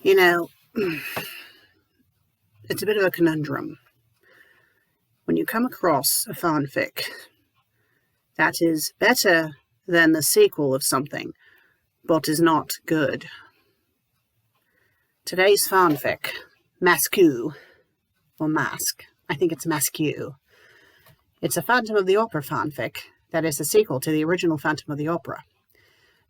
You know, it's a bit of a conundrum. When you come across a fanfic that is better than the sequel of something, but is not good. Today's fanfic, Masque, or Masque, I think it's Masque. It's a Phantom of the Opera fanfic that is a sequel to the original Phantom of the Opera.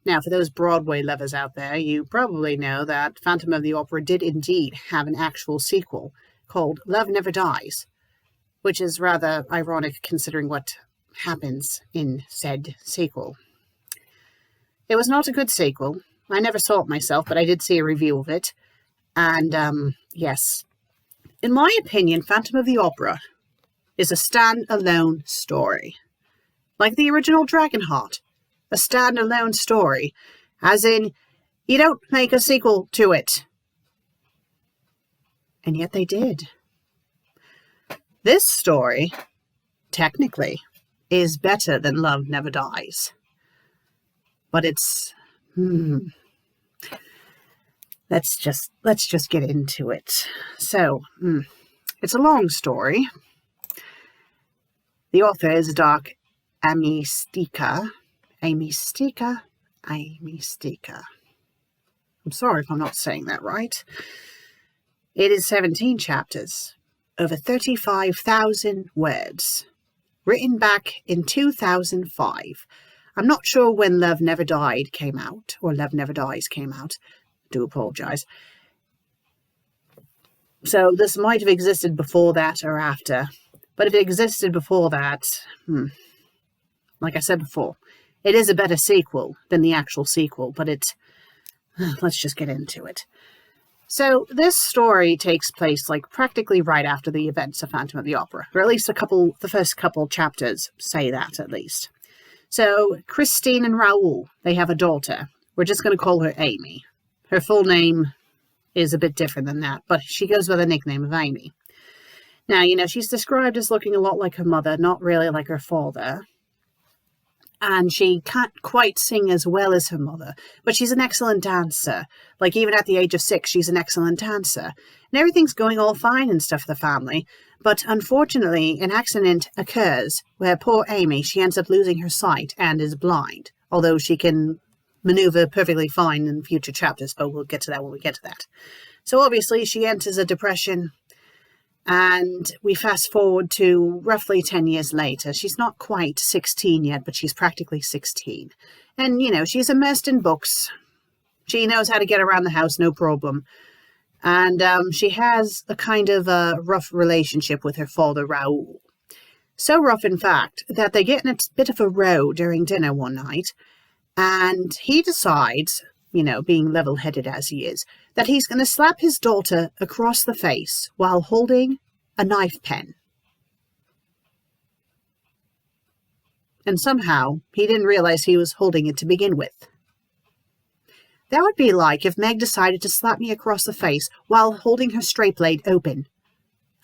Now, for those Broadway lovers out there, you probably know that Phantom of the Opera did indeed have an actual sequel called Love Never Dies, which is rather ironic considering what happens in said sequel. It was not a good sequel. I never saw it myself, but I did see a review of it. And, yes, in my opinion, Phantom of the Opera is a stand-alone story. Like the original Dragonheart. A stand-alone story, as in, you don't make a sequel to it. And yet they did. This story, technically, is better than Love Never Dies. But it's, let's just get into it. So, it's a long story. The author is Dark Amistica. I'm sorry if I'm not saying that right. It is 17 chapters, over 35,000 words, written back in 2005. I'm not sure when Love Never Died came out, or Love Never Dies came out. I do apologise. So this might have existed before that or after. But if it existed before that, like I said before, it is a better sequel than the actual sequel, but let's just get into it. So this story takes place like practically right after the events of Phantom of the Opera, or at least the first couple chapters say that at least. So Christine and Raoul, they have a daughter. We're just going to call her Amy. Her full name is a bit different than that, but she goes by the nickname of Amy. Now, she's described as looking a lot like her mother, not really like her father. And she can't quite sing as well as her mother, but she's an excellent dancer. Like, even at the age of 6, she's an excellent dancer. And everything's going all fine and stuff for the family. But unfortunately, an accident occurs where poor Amy, she ends up losing her sight and is blind. Although she can maneuver perfectly fine in future chapters, but we'll get to that when we get to that. So obviously, she enters a depression. And we fast forward to roughly 10 years later. She's not quite 16 yet, but she's practically 16. And, she's immersed in books. She knows how to get around the house, no problem. And she has a kind of a rough relationship with her father, Raoul. So rough, in fact, that they get in a bit of a row during dinner one night. And he decides, being level-headed as he is, that he's going to slap his daughter across the face while holding a knife pen. And somehow, he didn't realize he was holding it to begin with. That would be like if Meg decided to slap me across the face while holding her straight blade open.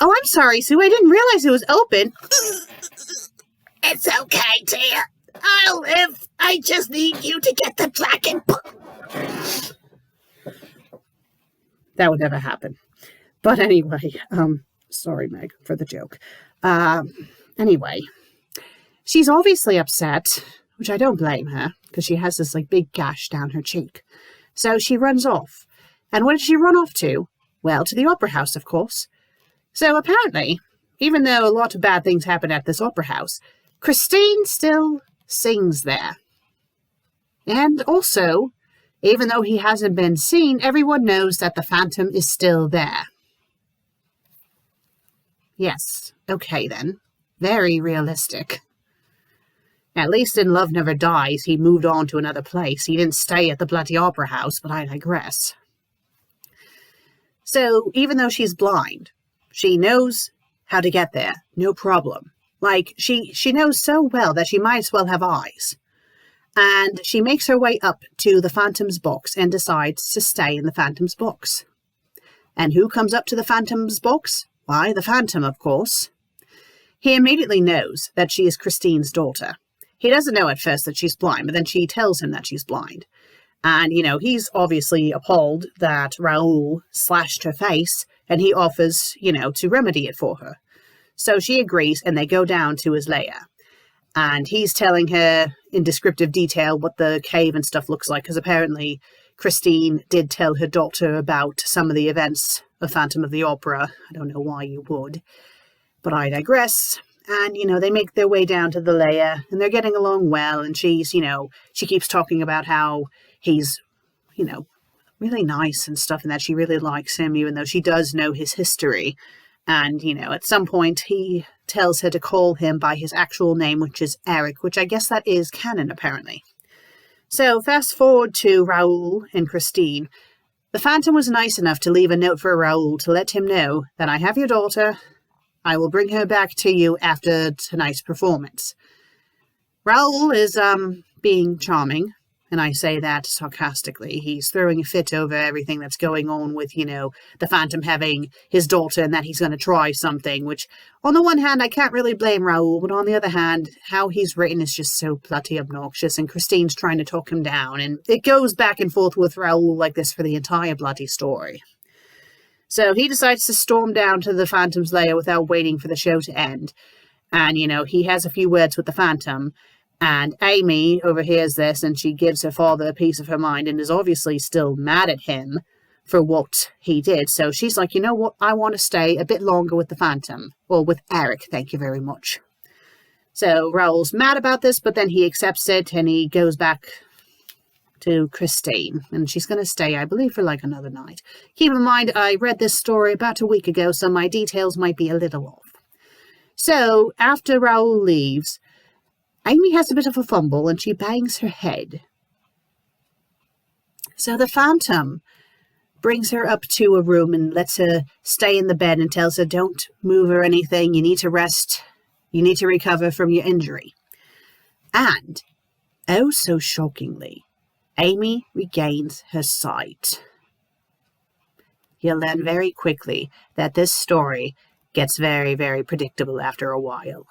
Oh, I'm sorry, Sue, I didn't realize it was open. It's okay, dear. I'll live. I just need you to get the dragon book. That would never happen. But anyway, sorry, Meg, for the joke. Anyway, she's obviously upset, which I don't blame her, because she has this big gash down her cheek. So she runs off. And where did she run off to? Well, to the opera house, of course. So apparently, even though a lot of bad things happen at this opera house, Christine still sings there. And also, even though he hasn't been seen, everyone knows that the Phantom is still there. Yes, okay then. Very realistic. At least in Love Never Dies, he moved on to another place. He didn't stay at the bloody opera house, but I digress. So, even though she's blind, she knows how to get there. No problem. She knows so well that she might as well have eyes. And she makes her way up to the Phantom's box and decides to stay in the Phantom's box. And who comes up to the Phantom's box? Why, the Phantom, of course. He immediately knows that she is Christine's daughter. He doesn't know at first that she's blind, but then she tells him that she's blind. And, he's obviously appalled that Raoul slashed her face, and he offers, to remedy it for her. So she agrees, and they go down to his lair. And he's telling her in descriptive detail what the cave and stuff looks like, because apparently Christine did tell her daughter about some of the events of Phantom of the Opera. I don't know why you would, but I digress. And, they make their way down to the lair, and they're getting along well, and she's, she keeps talking about how he's, really nice and stuff, and that she really likes him, even though she does know his history. And, at some point he tells her to call him by his actual name, which is Eric, which I guess that is canon, apparently. So fast forward to Raoul and Christine. The Phantom was nice enough to leave a note for Raoul to let him know that I have your daughter. I will bring her back to you after tonight's performance. Raoul is being charming, and I say that sarcastically. He's throwing a fit over everything that's going on with, the Phantom having his daughter and that he's going to try something, which, on the one hand, I can't really blame Raoul, but on the other hand, how he's written is just so bloody obnoxious, and Christine's trying to talk him down, and it goes back and forth with Raoul like this for the entire bloody story. So he decides to storm down to the Phantom's lair without waiting for the show to end, and, he has a few words with the Phantom. And Amy overhears this, and she gives her father a piece of her mind and is obviously still mad at him for what he did. So she's like, you know what? I want to stay a bit longer with the Phantom. Or with Eric, thank you very much. So Raoul's mad about this, but then he accepts it, and he goes back to Christine. And she's going to stay, I believe, for like another night. Keep in mind, I read this story about a week ago, so my details might be a little off. So after Raoul leaves, Amy has a bit of a fumble, and she bangs her head. So the Phantom brings her up to a room and lets her stay in the bed and tells her, don't move or anything. You need to rest. You need to recover from your injury. And, oh so shockingly, Amy regains her sight. You'll learn very quickly that this story gets very, very predictable after a while.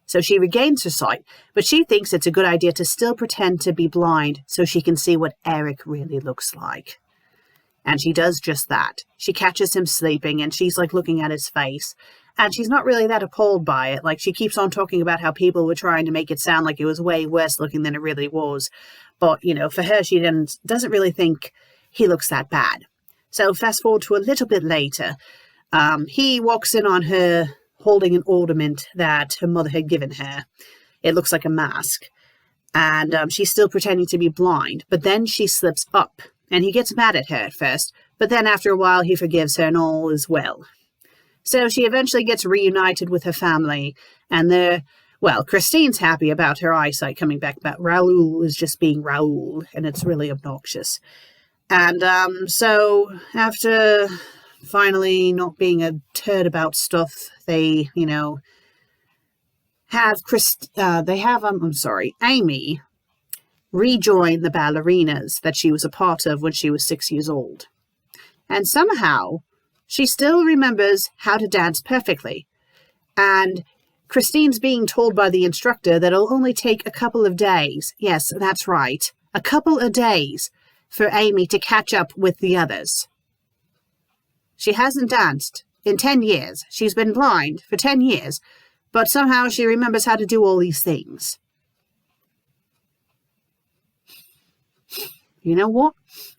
So she regains her sight, but she thinks it's a good idea to still pretend to be blind so she can see what Eric really looks like. And she does just that. She catches him sleeping, and she's like looking at his face, and she's not really that appalled by it. Like, she keeps on talking about how people were trying to make it sound like it was way worse looking than it really was. But, for her, she doesn't really think he looks that bad. So fast forward to a little bit later, he walks in on her holding an ornament that her mother had given her. It looks like a mask. And she's still pretending to be blind. But then she slips up. And he gets mad at her at first. But then after a while, he forgives her and all is well. So she eventually gets reunited with her family. And Christine's happy about her eyesight coming back. But Raoul is just being Raoul. And it's really obnoxious. And so after finally not being a turd about stuff, they, have Amy rejoin the ballerinas that she was a part of when she was 6 years old. And somehow she still remembers how to dance perfectly. And Christine's being told by the instructor that it'll only take a couple of days. Yes, that's right. A couple of days for Amy to catch up with the others. She hasn't danced in 10 years. She's been blind for 10 years, but somehow she remembers how to do all these things. You know what?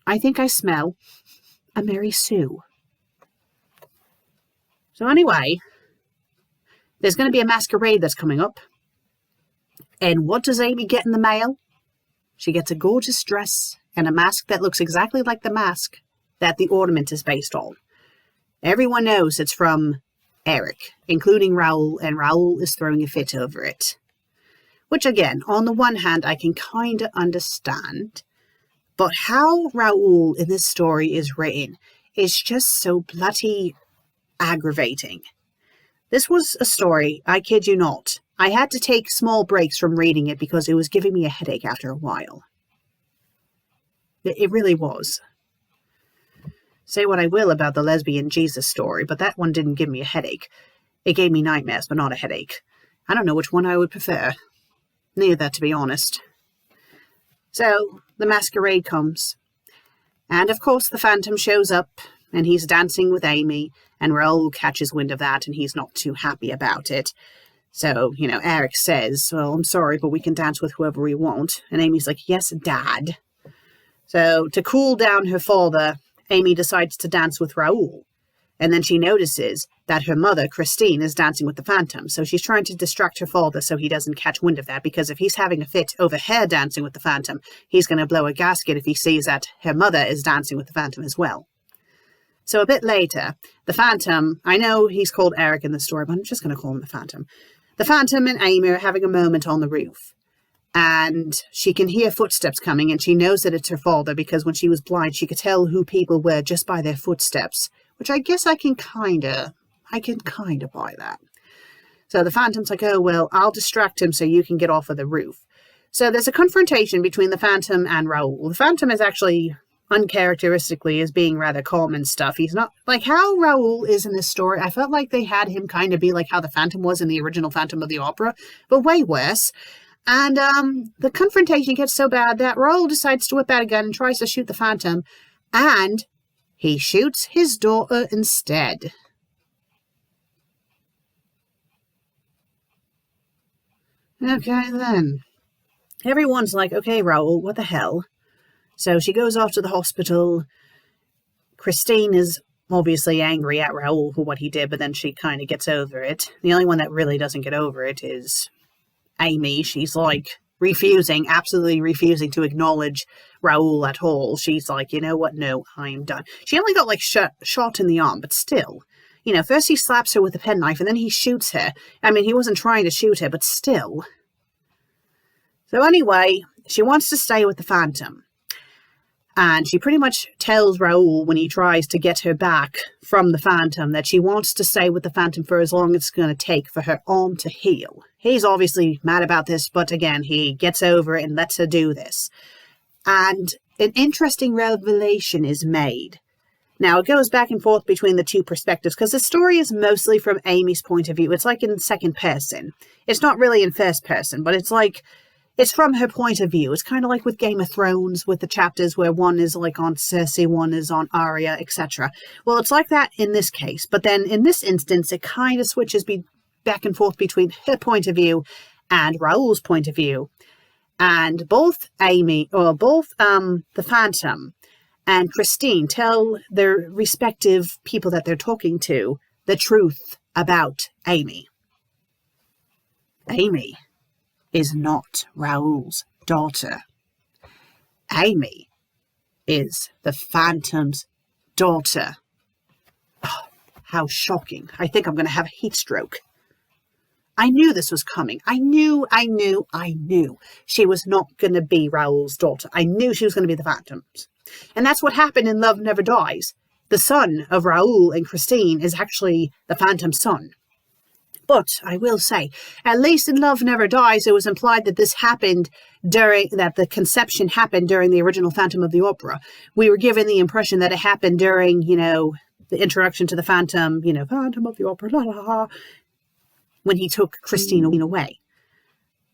I think I smell a Mary Sue. So anyway, there's going to be a masquerade that's coming up. And what does Amy get in the mail? She gets a gorgeous dress and a mask that looks exactly like the mask that the ornament is based on. Everyone knows it's from Eric, including Raoul, and Raoul is throwing a fit over it. Which again, on the one hand, I can kind of understand. But how Raoul in this story is written is just so bloody aggravating. This was a story, I kid you not. I had to take small breaks from reading it because it was giving me a headache after a while. It really was. Say what I will about the lesbian Jesus story, but that one didn't give me a headache. It gave me nightmares, but not a headache. I don't know which one I would prefer. Neither, to be honest. So the masquerade comes. And of course the Phantom shows up and he's dancing with Amy, and Raoul catches wind of that and he's not too happy about it. So, Eric says, well, I'm sorry, but we can dance with whoever we want. And Amy's like, yes, Dad. So to cool down her father, Amy decides to dance with Raoul. And then she notices that her mother, Christine, is dancing with the Phantom. So she's trying to distract her father so he doesn't catch wind of that, because if he's having a fit over her dancing with the Phantom, he's going to blow a gasket if he sees that her mother is dancing with the Phantom as well. So a bit later, the Phantom, I know he's called Eric in the story, but I'm just going to call him the Phantom. The Phantom and Amy are having a moment on the roof. And she can hear footsteps coming, and she knows that it's her father, because when she was blind, she could tell who people were just by their footsteps, which I guess I can kind of buy that. So the Phantom's like, oh, well, I'll distract him so you can get off of the roof. So there's a confrontation between the Phantom and Raoul. The Phantom is actually, uncharacteristically, is being rather calm and stuff. He's not like how Raoul is in this story. I felt like they had him kind of be like how the Phantom was in the original Phantom of the Opera, but way worse. And the confrontation gets so bad that Raoul decides to whip out a gun and tries to shoot the Phantom, and he shoots his daughter instead. Okay, then. Everyone's like, okay, Raoul, what the hell? So she goes off to the hospital. Christine is obviously angry at Raoul for what he did, but then she kind of gets over it. The only one that really doesn't get over it is Amy. She's like absolutely refusing to acknowledge Raoul at all. She's like, you know what? No, I'm done. She only got like shot in the arm, but still. First he slaps her with a penknife and then he shoots her. I mean, he wasn't trying to shoot her, but still. So anyway, she wants to stay with the Phantom. And she pretty much tells Raoul when he tries to get her back from the Phantom that she wants to stay with the Phantom for as long as it's going to take for her arm to heal. He's obviously mad about this, but again, he gets over it and lets her do this. And an interesting revelation is made. Now, it goes back and forth between the two perspectives, because the story is mostly from Amy's point of view. It's like in second person. It's not really in first person, but it's like it's from her point of view. It's kind of like with Game of Thrones, with the chapters where one is like on Cersei, one is on Arya, etc. Well, it's like that in this case. But then in this instance, it kind of switches back and forth between her point of view and Raoul's point of view. And both the Phantom and Christine tell their respective people that they're talking to the truth about Amy. Amy is not Raoul's daughter. Amy is the Phantom's daughter. Oh, how shocking. I think I'm going to have a heat stroke. I knew this was coming. I knew. She was not going to be Raoul's daughter. I knew she was going to be the Phantom's. And that's what happened in Love Never Dies. The son of Raoul and Christine is actually the Phantom's son. But I will say, at least in Love Never Dies, it was implied that that the conception happened during the original Phantom of the Opera. We were given the impression that it happened during, the introduction to the Phantom, Phantom of the Opera, la la la, when he took Christine away.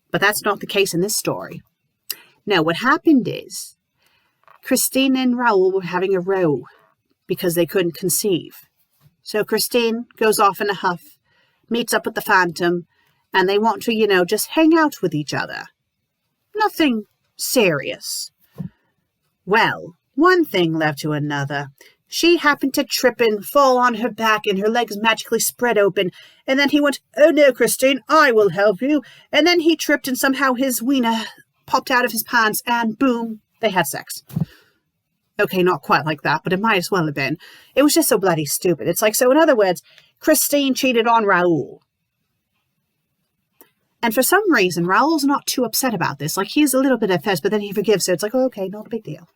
But that's not the case in this story. No, what happened is Christine and Raoul were having a row because they couldn't conceive. So Christine goes off in a huff, meets up with the Phantom, and they want to, just hang out with each other. Nothing serious. Well, one thing led to another. She happened to trip and fall on her back, and her legs magically spread open. And then he went, "Oh no, Christine, I will help you." And then he tripped, and somehow his wiener popped out of his pants, and boom, they had sex. Okay, not quite like that, but it might as well have been. It was just so bloody stupid. It's like, so in other words, Christine cheated on Raoul. And for some reason, Raoul's not too upset about this. Like, he's a little bit at first, but then he forgives her. It's like, oh, okay, not a big deal.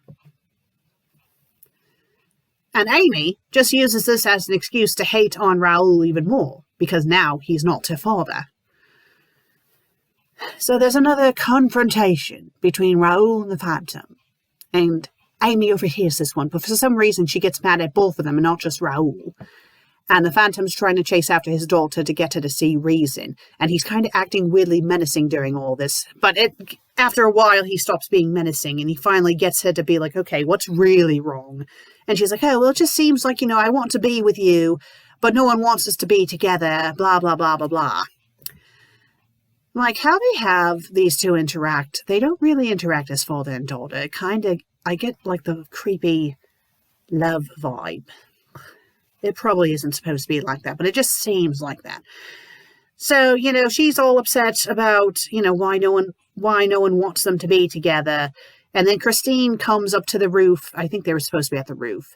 And Amy just uses this as an excuse to hate on Raoul even more, because now he's not her father. So there's another confrontation between Raoul and the Phantom. And Amy overhears this one, but for some reason she gets mad at both of them and not just Raoul. And the Phantom's trying to chase after his daughter to get her to see reason. And he's kind of acting weirdly menacing during all this. But after a while, he stops being menacing and he finally gets her to be like, okay, what's really wrong? And she's like, oh, well, it just seems like, I want to be with you, but no one wants us to be together, blah, blah, blah, blah, blah. Like, how they have these two interact, they don't really interact as father and daughter. I get like the creepy love vibe. It probably isn't supposed to be like that, but it just seems like that. So, she's all upset about, why no one wants them to be together. And then Christine comes up to the roof. I think they were supposed to be at the roof.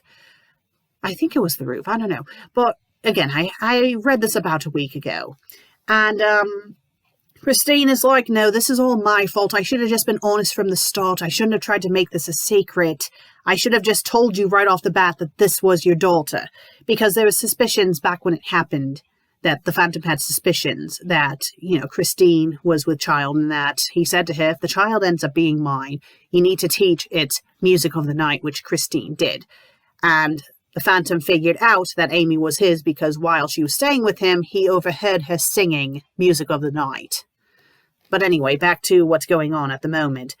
I think it was the roof. I don't know. But again, I read this about a week ago. And Christine is like, no, this is all my fault. I should have just been honest from the start. I shouldn't have tried to make this a secret. I should have just told you right off the bat that this was your daughter. Because there were suspicions back when it happened that the Phantom had suspicions that, Christine was with child, and that he said to her, if the child ends up being mine, you need to teach it music of the night, which Christine did. And the Phantom figured out that Amy was his because while she was staying with him, he overheard her singing music of the night. But anyway, back to what's going on at the moment.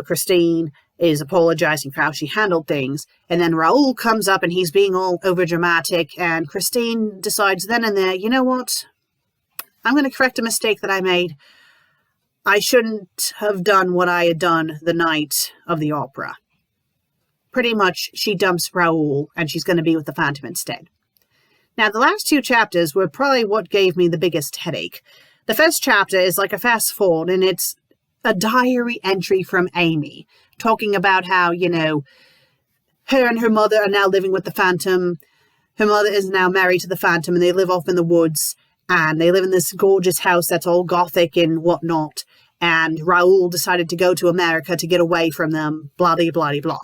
Christine is apologizing for how she handled things. And then Raoul comes up and he's being all overdramatic. And Christine decides then and there, you know what? I'm going to correct a mistake that I made. I shouldn't have done what I had done the night of the opera. Pretty much, she dumps Raoul and she's going to be with the Phantom instead. Now, the last two chapters were probably what gave me the biggest headache. The first chapter is like a fast forward, and it's a diary entry from Amy, talking about how, her and her mother are now living with the Phantom. Her mother is now married to the Phantom, and they live off in the woods, and they live in this gorgeous house that's all gothic and whatnot, and Raoul decided to go to America to get away from them, blah, blah, blah, blah.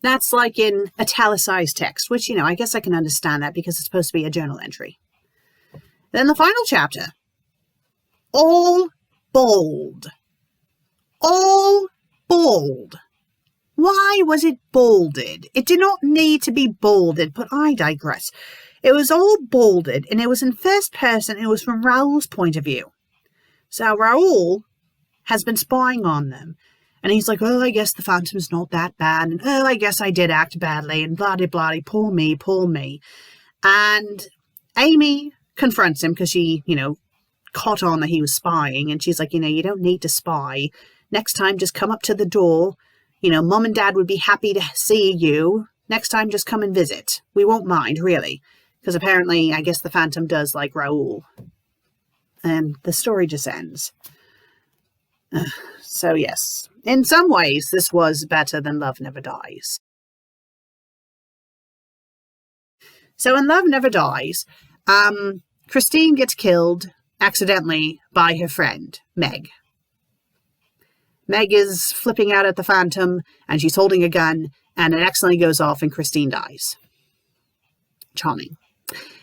That's like in italicized text, which, I guess I can understand that because it's supposed to be a journal entry. Then the final chapter. All bold. All bold. Why was it bolded? It did not need to be bolded, but I digress. It was all bolded, and it was in first person. It was from Raoul's point of view. So Raoul has been spying on them. And he's like, oh, I guess the Phantom's not that bad. And, oh, I guess I did act badly. And blah-de-blah, poor me, poor me. And Amy confronts him because she, caught on that he was spying. And she's like, you don't need to spy. Next time, just come up to the door. Mom and Dad would be happy to see you. Next time, just come and visit. We won't mind, really. Because apparently, I guess the Phantom does like Raoul. And the story just ends. So, yes. In some ways, this was better than Love Never Dies. So in Love Never Dies, Christine gets killed accidentally by her friend, Meg. Meg is flipping out at the Phantom, and she's holding a gun, and it accidentally goes off, and Christine dies. Charming.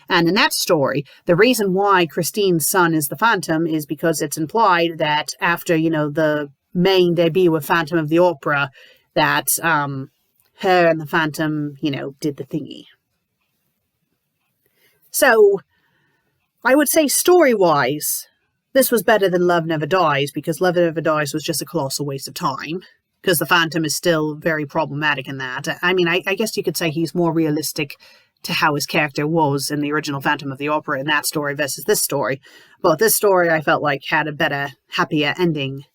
And in that story, the reason why Christine's son is the Phantom is because it's implied that after, the main debut of Phantom of the Opera, that her and the Phantom, did the thingy. So, I would say story-wise, this was better than Love Never Dies, because Love Never Dies was just a colossal waste of time, because the Phantom is still very problematic in that. I mean, I guess you could say he's more realistic to how his character was in the original Phantom of the Opera in that story versus this story. But this story, I felt like, had a better, happier ending,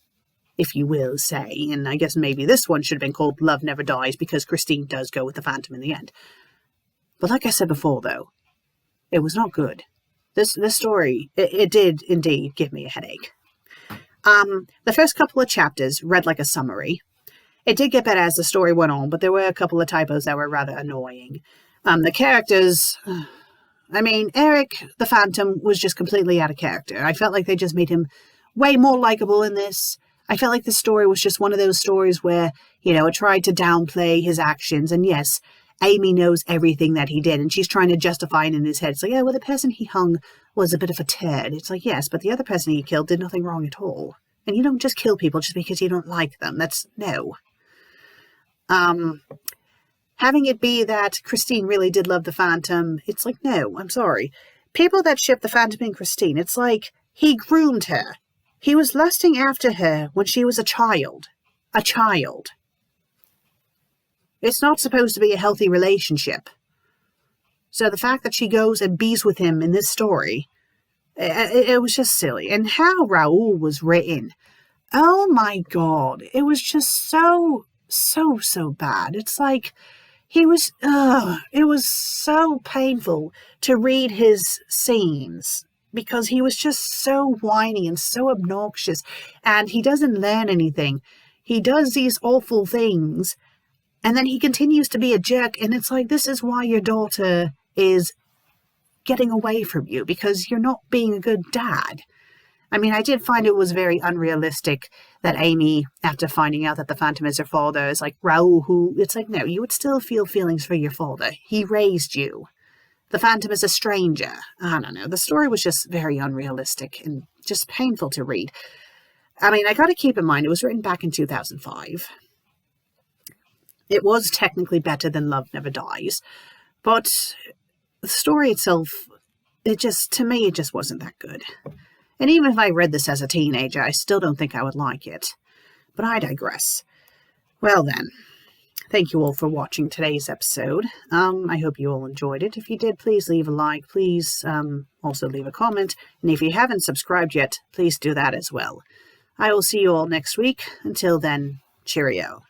if you will say. And I guess maybe this one should have been called Love Never Dies, because Christine does go with the Phantom in the end. But like I said before, though, it was not good. This story, it did indeed give me a headache. The first couple of chapters read like a summary. It did get better as the story went on, but there were a couple of typos that were rather annoying. The characters, Eric, the Phantom, was just completely out of character. I felt like they just made him way more likable in this. I felt like the story was just one of those stories where, it tried to downplay his actions. And yes, Amy knows everything that he did, and she's trying to justify it in his head. It's like, yeah, well, the person he hung was a bit of a turd. It's like, yes, but the other person he killed did nothing wrong at all. And you don't just kill people just because you don't like them. That's, no. Having it be that Christine really did love the Phantom, it's like, no, I'm sorry. People that ship the Phantom and Christine, it's like he groomed her. He was lusting after her when she was a child. A child. It's not supposed to be a healthy relationship. So the fact that she goes and bees with him in this story, it was just silly. And how Raoul was written, oh my God, it was just so bad. It's like it was so painful to read his scenes because he was just so whiny and so obnoxious, and he doesn't learn anything. He does these awful things, and then he continues to be a jerk, and it's like, this is why your daughter is getting away from you, because you're not being a good dad. I mean, I did find it was very unrealistic that Amy, after finding out that the Phantom is her father, is like Raoul, who, it's like, no, you would still feel feelings for your father. He raised you. The Phantom is a stranger. I don't know. The story was just very unrealistic and just painful to read. I mean, I got to keep in mind, it was written back in 2005. It was technically better than Love Never Dies, but the story itself, to me, it just wasn't that good. And even if I read this as a teenager, I still don't think I would like it. But I digress. Well then, thank you all for watching today's episode. I hope you all enjoyed it. If you did, please leave a like. Please also leave a comment. And if you haven't subscribed yet, please do that as well. I will see you all next week. Until then, cheerio.